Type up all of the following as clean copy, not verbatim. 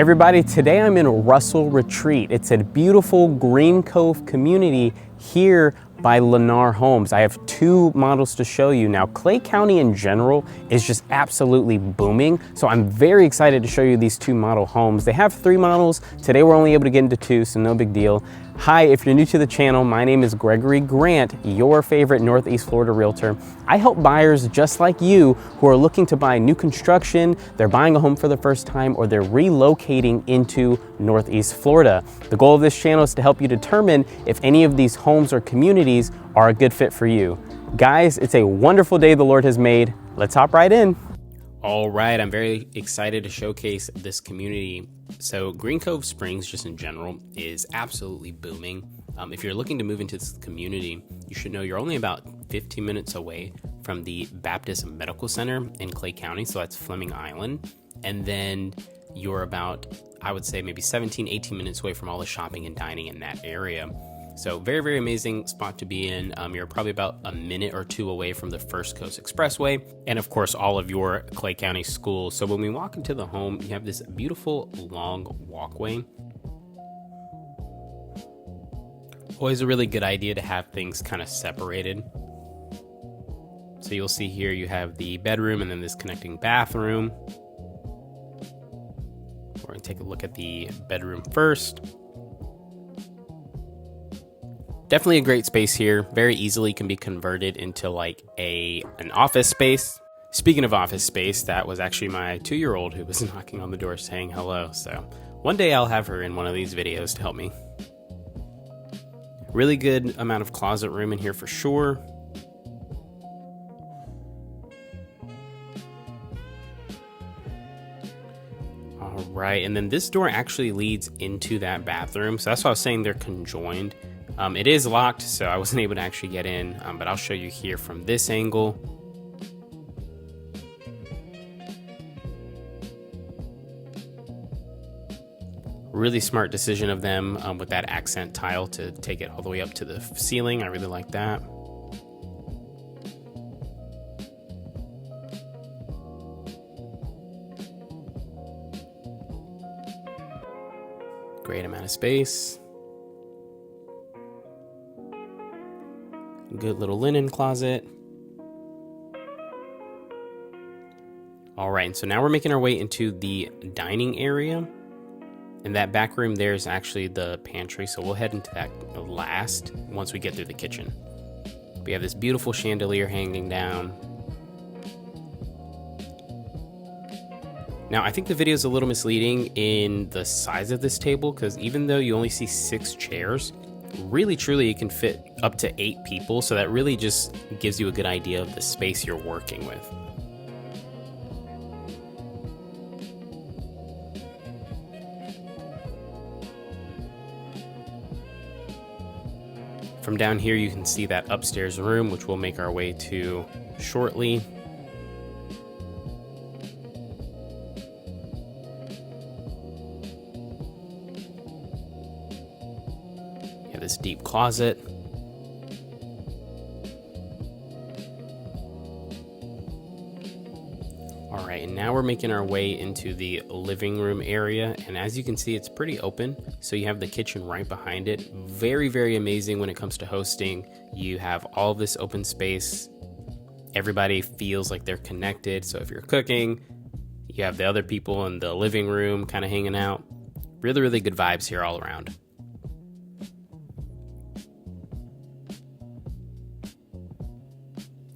Everybody, today I'm in Russell Retreat. It's a beautiful Green Cove community here by Lennar Homes. I have two models to show you. Now, Clay County in general is just absolutely booming, so I'm very excited to show you these two model homes. They have three models. Today we're only able to get into two, so no big deal. Hi, if you're new to the channel, my name is Gregory Grant, your favorite Northeast Florida realtor. I help buyers just like you who are looking to buy new construction, they're buying a home for the first time, or they're relocating into Northeast Florida. The goal of this channel is to help you determine if any of these homes or communities are a good fit for you. Guys, it's a wonderful day the Lord has made. Let's hop right in. All right, I'm very excited to showcase this community. So Green Cove Springs, just in general, is absolutely booming. If you're looking to move into this community, you should know you're only about 15 minutes away from the Baptist Medical Center in Clay County, so that's Fleming Island. And then you're about, I would say, maybe 17, 18 minutes away from all the shopping and dining in that area. So very, very amazing spot to be in. You're probably about a minute or two away from the First Coast Expressway, and of course, all of your Clay County schools. So when we walk into the home, you have this beautiful long walkway. Always a really good idea to have things kind of separated. So you'll see here you have the bedroom and then this connecting bathroom. We're going to take a look at the bedroom first. Definitely a great space here. Very easily can be converted into like an office space. Speaking of office space, that was actually my 2-year-old who was knocking on the door saying hello. So one day I'll have her in one of these videos to help me. Really good amount of closet room in here for sure. All right, and then this door actually leads into that bathroom. So that's why I was saying they're conjoined. It is locked, so I wasn't able to actually get in, but I'll show you here from this angle. Really smart decision of them with that accent tile to take it all the way up to the ceiling. I really like that. Great amount of space. Good little linen closet. All right, so now we're making our way into the dining area. And that back room there is actually the pantry, so we'll head into that last once we get through the kitchen. We have this beautiful chandelier hanging down. Now, I think the video is a little misleading in the size of this table, because even though you only see 6 chairs, really truly it can fit up to 8 people, so that really just gives you a good idea of the space you're working with. From down here you can see that upstairs room, which we'll make our way to shortly. This deep closet. All right, and now we're making our way into the living room area, and as you can see, it's pretty open. So you have the kitchen right behind it. Very, very amazing when it comes to hosting. You have all this open space. Everybody feels like they're connected. So if you're cooking, you have the other people in the living room kind of hanging out. Really, really good vibes here all around.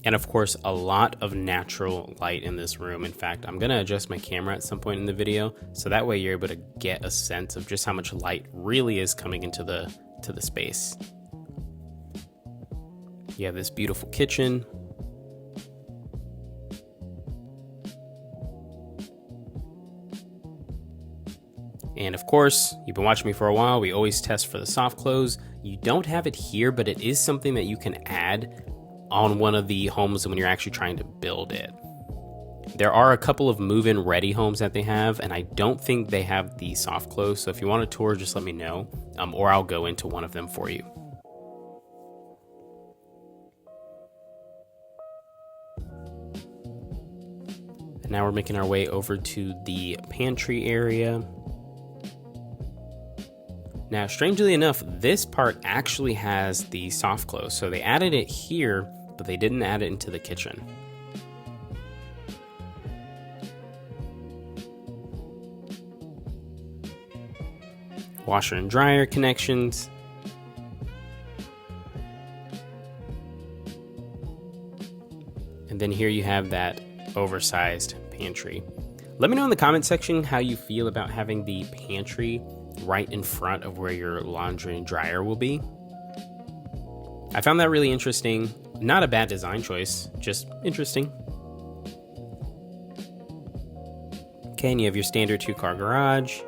And of course, a lot of natural light in this room. In fact, I'm gonna adjust my camera at some point in the video, so that way you're able to get a sense of just how much light really is coming into the space. You have this beautiful kitchen. And of course, you've been watching me for a while, we always test for the soft close. You don't have it here, but it is something that you can add on one of the homes when you're actually trying to build it. There are a couple of move-in ready homes that they have, and I don't think they have the soft close. So if you want a tour, just let me know, or I'll go into one of them for you. And now we're making our way over to the pantry area. Now, strangely enough, this part actually has the soft close. So they added it here, but they didn't add it into the kitchen. Washer and dryer connections. And then here you have that oversized pantry. Let me know in the comment section how you feel about having the pantry right in front of where your laundry and dryer will be. I found that really interesting. Not a bad design choice, just interesting. Okay, and you have your standard 2-car garage.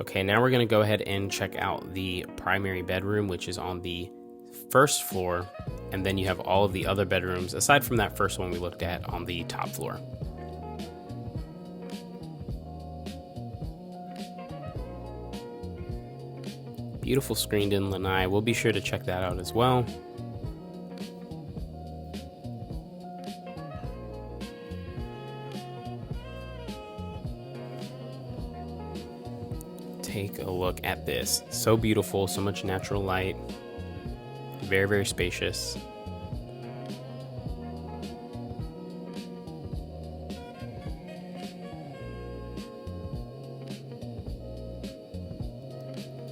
Okay, now we're going to go ahead and check out the primary bedroom, which is on the first floor, and then you have all of the other bedrooms, aside from that first one we looked at, on the top floor. Beautiful screened-in lanai. We'll be sure to check that out as well. Take a look at this. So beautiful, so much natural light. Very, very spacious.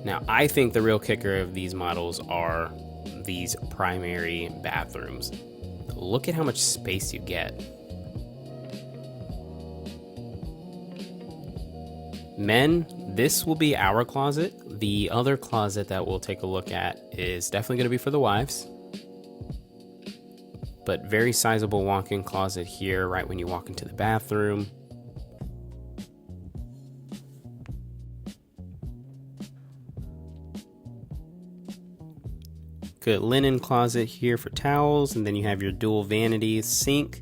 Now, I think the real kicker of these models are these primary bathrooms. Look at how much space you get. Men, this will be our closet. The other closet that we'll take a look at is definitely going to be for the wives. But very sizable walk-in closet here right when you walk into the bathroom. Good linen closet here for towels, and then you have your dual vanities, sink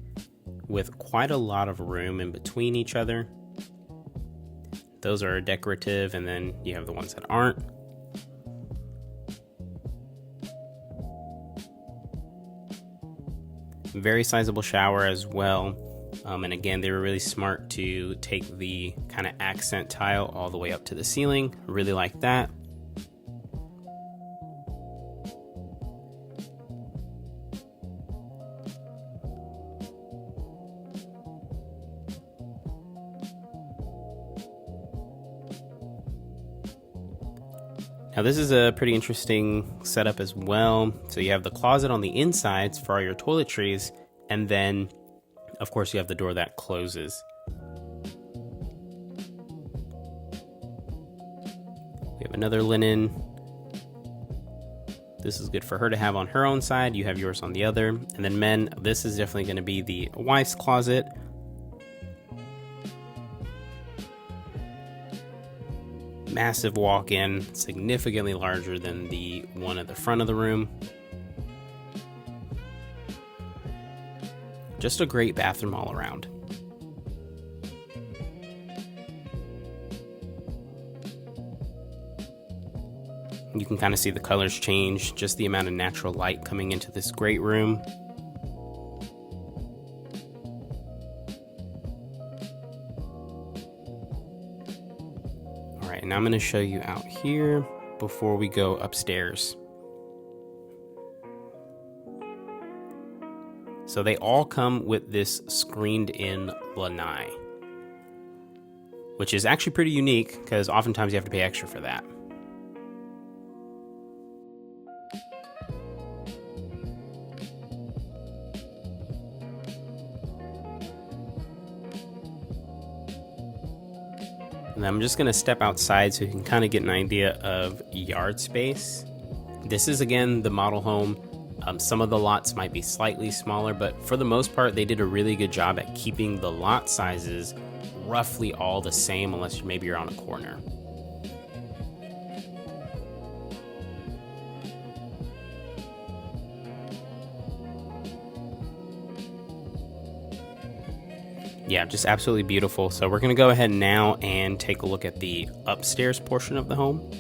with quite a lot of room in between each other. Those are decorative, and then you have the ones that aren't. Very sizable shower as well. And again, they were really smart to take the kind of accent tile all the way up to the ceiling. Really like that. Now this is a pretty interesting setup as well. So you have the closet on the insides for all your toiletries, and then of course you have the door that closes. We have another linen. This is good for her to have on her own side. You have yours on the other. And then men, this is definitely going to be the wife's closet. Massive walk-in, significantly larger than the one at the front of the room. Just a great bathroom all around. You can kind of see the colors change, just the amount of natural light coming into this great room. All right, and I'm going to show you out here before we go upstairs. So they all come with this screened-in lanai, which is actually pretty unique because oftentimes you have to pay extra for that. And I'm just going to step outside so you can kind of get an idea of yard space. This is, again, the model home. Some of the lots might be slightly smaller, but for the most part, they did a really good job at keeping the lot sizes roughly all the same, unless maybe you're on a corner. Yeah, just absolutely beautiful. So we're going to go ahead now and take a look at the upstairs portion of the home,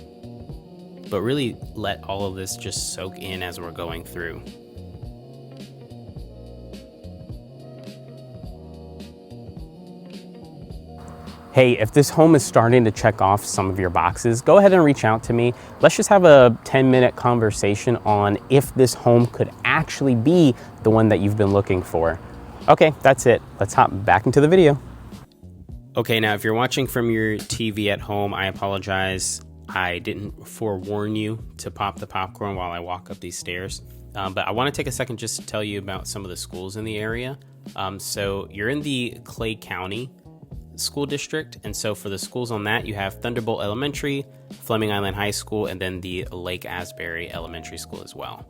but really let all of this just soak in as we're going through. Hey, if this home is starting to check off some of your boxes, go ahead and reach out to me. Let's just have a 10-minute conversation on if this home could actually be the one that you've been looking for. Okay, that's it. Let's hop back into the video. Okay, now if you're watching from your TV at home, I apologize. I didn't forewarn you to pop the popcorn while I walk up these stairs. But I want to take a second just to tell you about some of the schools in the area. So you're in the Clay County School District, and so for the schools on that, you have Thunderbolt Elementary, Fleming Island High School, and then the Lake Asbury Elementary School as well.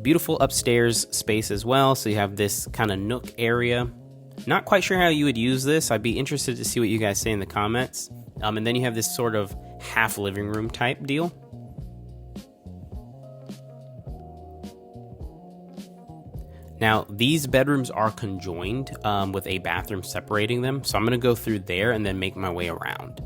Beautiful upstairs space as well, so you have this kind of nook area. Not quite sure how you would use this. I'd be interested to see what you guys say in the comments. And then you have this sort of half living room type deal. Now, these bedrooms are conjoined with a bathroom separating them. So I'm going to go through there and then make my way around.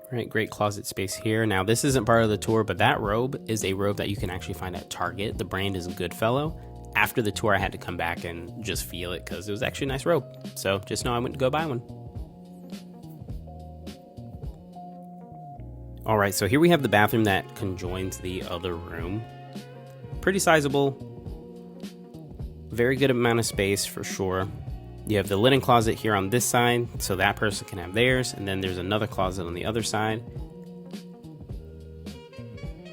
All right, great closet space here. Now, this isn't part of the tour, but that robe is a robe that you can actually find at Target. The brand is Goodfellow. After the tour, I had to come back and just feel it because it was actually a nice robe. So just know I went to go buy one. All right, so here we have the bathroom that conjoins the other room. Pretty sizable. Very good amount of space for sure. You have the linen closet here on this side, so that person can have theirs, and then there's another closet on the other side.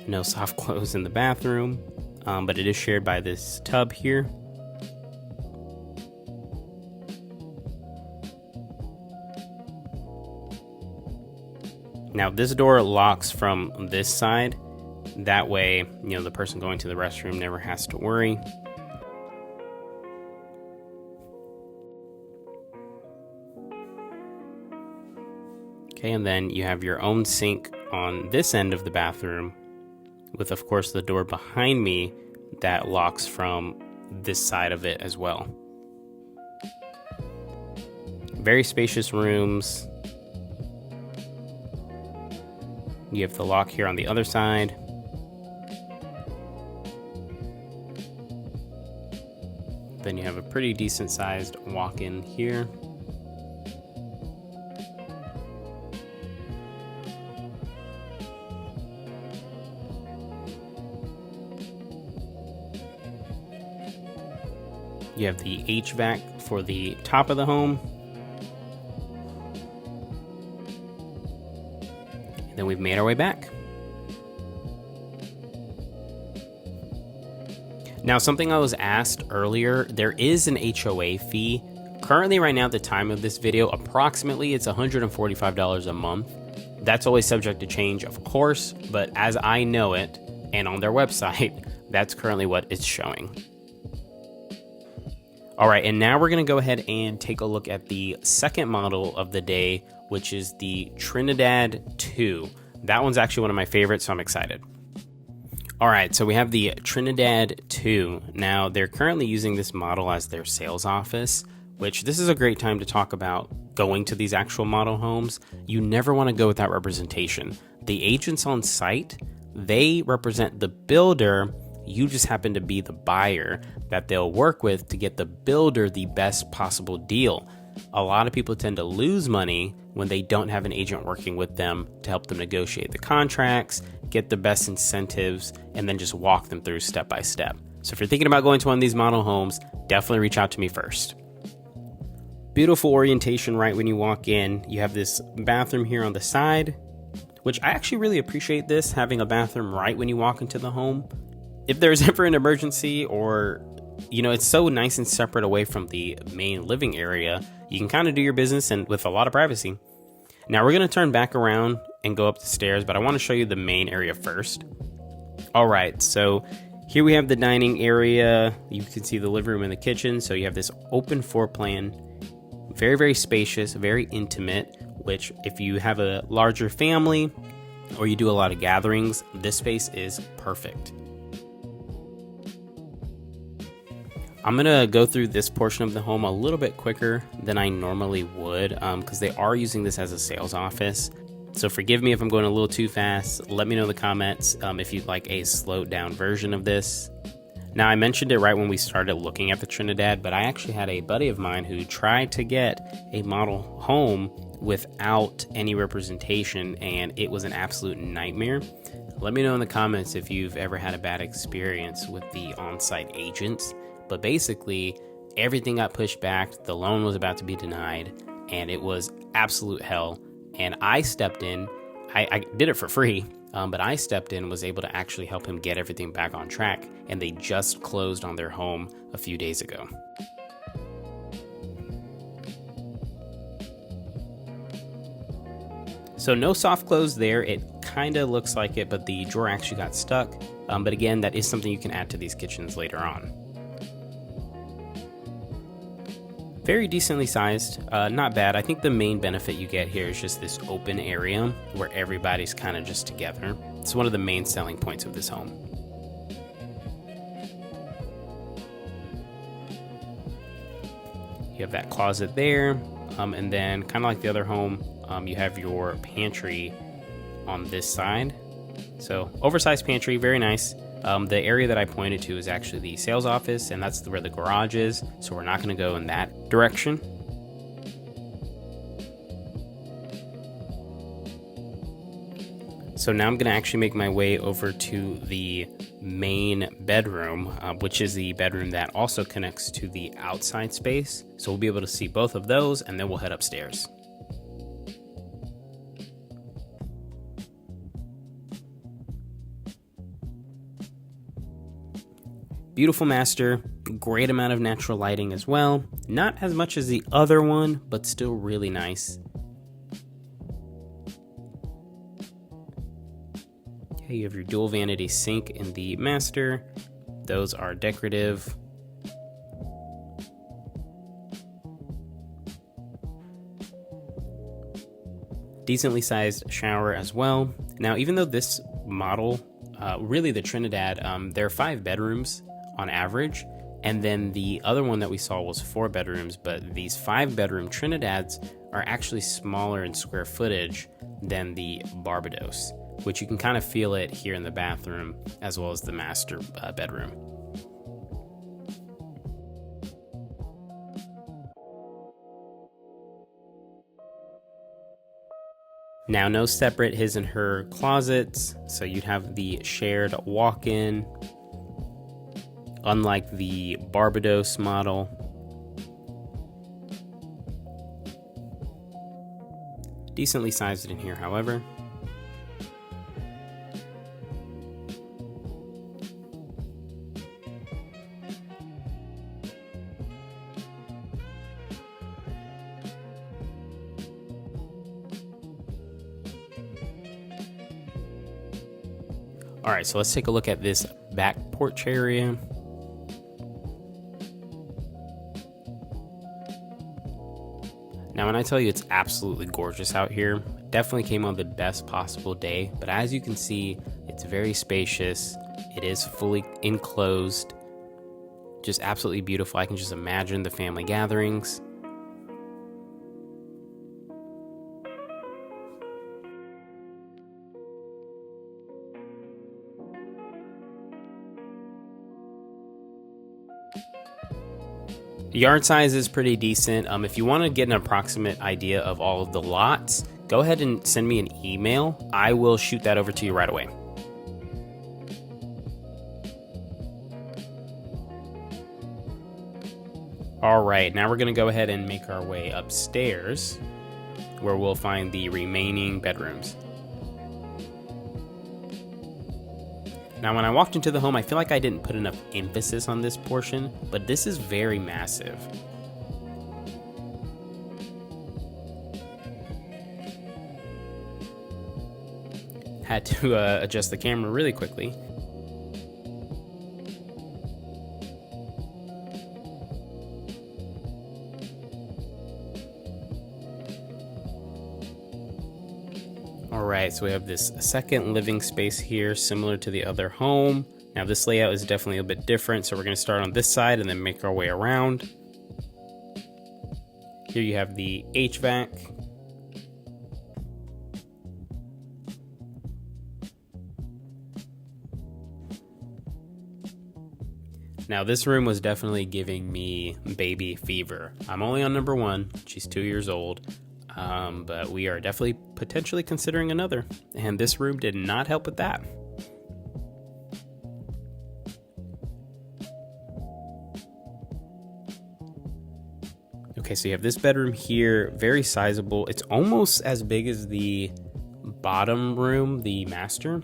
No soft clothes in the bathroom, but it is shared by this tub here. Now this door locks from this side. That way, the person going to the restroom never has to worry. Okay, and then you have your own sink on this end of the bathroom with, of course, the door behind me that locks from this side of it as well. Very spacious rooms. You have the lock here on the other side. Then you have a pretty decent sized walk-in here. You have the HVAC for the top of the home. And then we've made our way back. Now, something I was asked earlier, there is an HOA fee. Currently, right now, at the time of this video, approximately it's $145 a month. That's always subject to change, of course, but as I know it, and on their website, that's currently what it's showing. All right, and now we're gonna go ahead and take a look at the second model of the day, which is the Trinidad II. That one's actually one of my favorites, so I'm excited. All right, so we have the Trinidad II. Now, they're currently using this model as their sales office, which this is a great time to talk about going to these actual model homes. You never wanna go without representation. The agents on site, they represent the builder. You just happen to be the buyer that they'll work with to get the builder the best possible deal. A lot of people tend to lose money when they don't have an agent working with them to help them negotiate the contracts, get the best incentives, and then just walk them through step by step. So if you're thinking about going to one of these model homes, definitely reach out to me first. Beautiful orientation right when you walk in. You have this bathroom here on the side, which I actually really appreciate this, having a bathroom right when you walk into the home. If there's ever an emergency or, it's so nice and separate away from the main living area, you can kind of do your business and with a lot of privacy. Now we're going to turn back around and go up the stairs, but I want to show you the main area first. All right, so here we have the dining area. You can see the living room and the kitchen. So you have this open floor plan, very, very spacious, very intimate, which if you have a larger family or you do a lot of gatherings, this space is perfect. I'm gonna go through this portion of the home a little bit quicker than I normally would because they are using this as a sales office. So forgive me if I'm going a little too fast. Let me know in the comments if you'd like a slowed down version of this. Now, I mentioned it right when we started looking at the Trinidad, but I actually had a buddy of mine who tried to get a model home without any representation, and it was an absolute nightmare. Let me know in the comments if you've ever had a bad experience with the on-site agents. But basically, everything got pushed back, the loan was about to be denied, and it was absolute hell. And I stepped in. I did it for free, but I stepped in and was able to actually help him get everything back on track, and they just closed on their home a few days ago. So no soft close there. It kind of looks like it, but the drawer actually got stuck. But again, that is something you can add to these kitchens later on. Very decently sized, not bad. I think the main benefit you get here is just this open area where everybody's kind of just together. It's one of the main selling points of this home. You have that closet there, and then kind of like the other home, you have your pantry on this side. So oversized pantry, very nice. The area that I pointed to is actually the sales office, and that's where the garage is, so we're not going to go in that direction. So now I'm going to actually make my way over to the main bedroom, which is the bedroom that also connects to the outside space. So we'll be able to see both of those, and then we'll head upstairs. Beautiful master, great amount of natural lighting as well. Not as much as the other one, but still really nice. Okay, you have your dual vanity sink in the master. Those are decorative. Decently sized shower as well. Now, even though this model, really the Trinidad, there are 5 bedrooms on average, and then the other one that we saw was 4 bedrooms, but these 5-bedroom Trinidads are actually smaller in square footage than the Barbados, which you can kind of feel it here in the bathroom as well as the master bedroom. Now, no separate his and her closets, so you'd have the shared walk-in. Unlike the Barbados model. Decently sized in here, however. All right, so let's take a look at this back porch area. Now, when I tell you it's absolutely gorgeous out here, definitely came on the best possible day, but as you can see, it's very spacious. It is fully enclosed, just absolutely beautiful. I can just imagine the family gatherings. Yard size is pretty decent. If you want to get an approximate idea of all of the lots, go ahead and send me an email. I will shoot that over to you right away. All right, now we're going to go ahead and make our way upstairs, where we'll find the remaining bedrooms. Now, when I walked into the home, I feel like I didn't put enough emphasis on this portion, but this is very massive. Had to adjust the camera really quickly. Alright, so we have this second living space here, similar to the other home. Now this layout is definitely a bit different, so we're going to start on this side and then make our way around. Here you have the HVAC. Now this room was definitely giving me baby fever. I'm only on number 1. She's 2 years old. But we are definitely potentially considering another. And this room did not help with that. Okay, so you have this bedroom here, very sizable. It's almost as big as the bottom room, the master.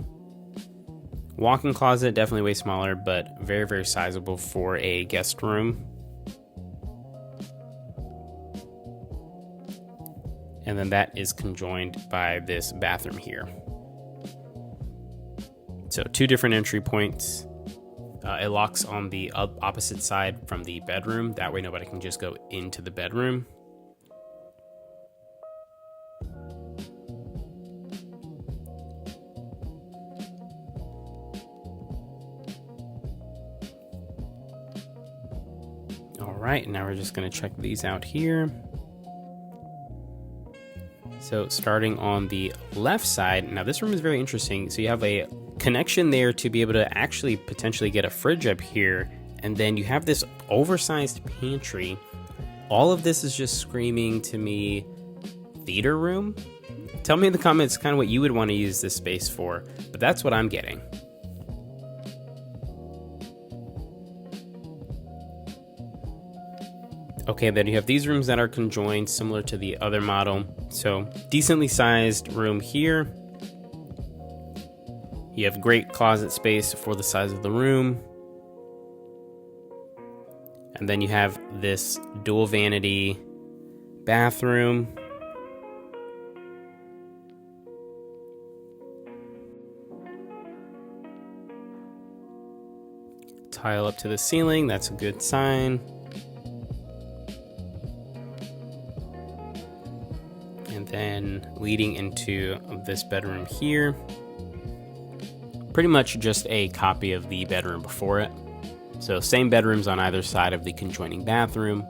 Walk-in closet, definitely way smaller, but very, very sizable for a guest room. And then that is conjoined by this bathroom here. So 2 different entry points. It locks on the opposite side from the bedroom. That way nobody can just go into the bedroom. All right, now we're just gonna check these out here. So starting on the left side, now this room is very interesting. So you have a connection there to be able to actually potentially get a fridge up here. And then you have this oversized pantry. All of this is just screaming to me theater room. Tell me in the comments kind of what you would want to use this space for, but that's what I'm getting. Okay, then you have these rooms that are conjoined similar to the other model. So decently sized room here. You have great closet space for the size of the room. And then you have this dual vanity bathroom. Tile up to the ceiling, that's a good sign. And then leading into this bedroom here. Pretty much just a copy of the bedroom before it. So same bedrooms on either side of the conjoining bathroom.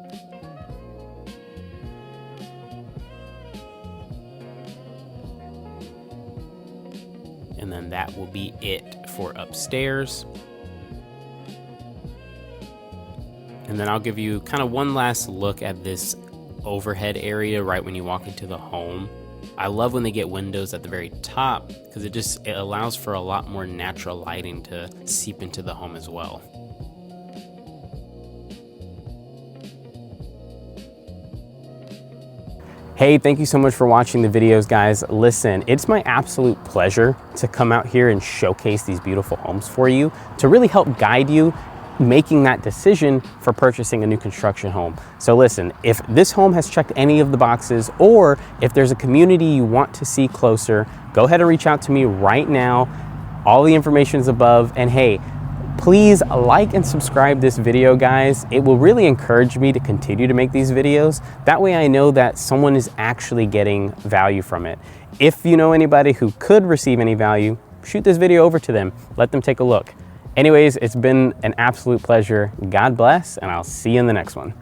And then that will be it for upstairs. And then I'll give you kind of one last look at this overhead area right when you walk into the home. I love when they get windows at the very top because it allows for a lot more natural lighting to seep into the home as well. Hey, thank you so much for watching the videos, guys. Listen, it's my absolute pleasure to come out here and showcase these beautiful homes for you, to really help guide you making that decision for purchasing a new construction home. So listen, if this home has checked any of the boxes, or if there's a community you want to see closer, go ahead and reach out to me right now. All the information is above. And hey, please like and subscribe this video, guys. It will really encourage me to continue to make these videos. That way I know that someone is actually getting value from it. If you know anybody who could receive any value, shoot this video over to them. Let them take a look. Anyways, it's been an absolute pleasure. God bless, and I'll see you in the next one.